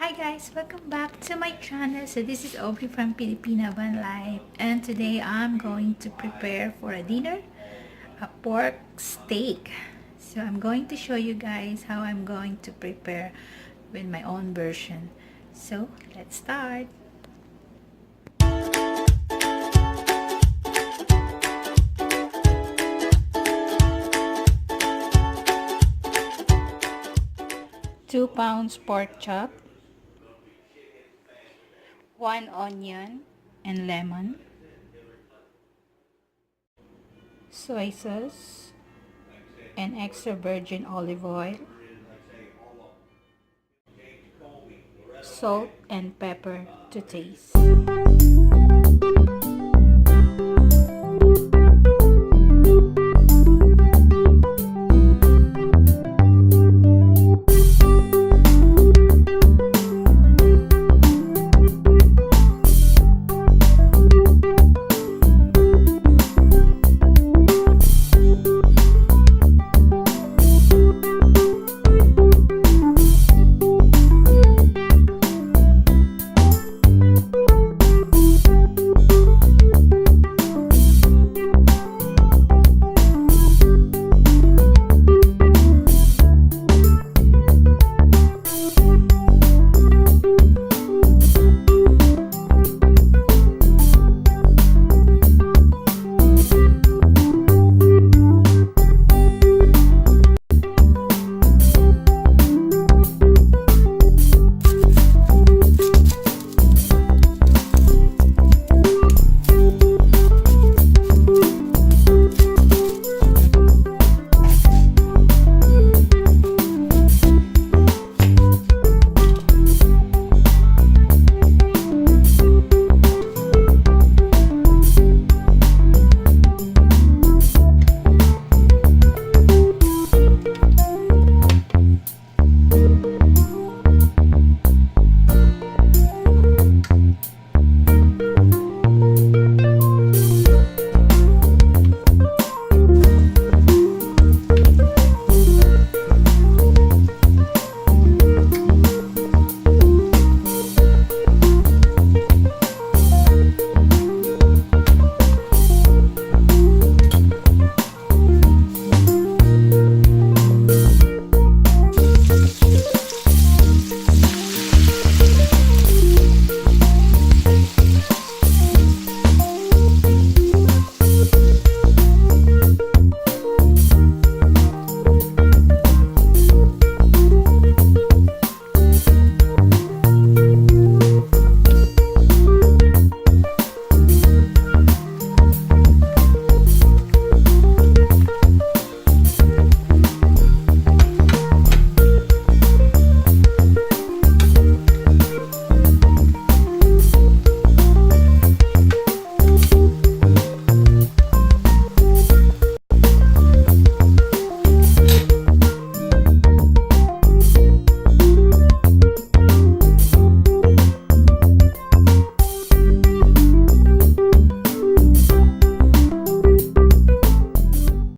Hi guys, welcome back to my channel. So this is Aubrey from Filipina Van Life, and today I'm going to prepare for a dinner a pork steak. So I'm going to show you guys how I'm going to prepare with my own version. So let's start. Two pounds pork chop, 1 onion and lemon, soy sauce and extra virgin olive oil, salt and pepper to taste.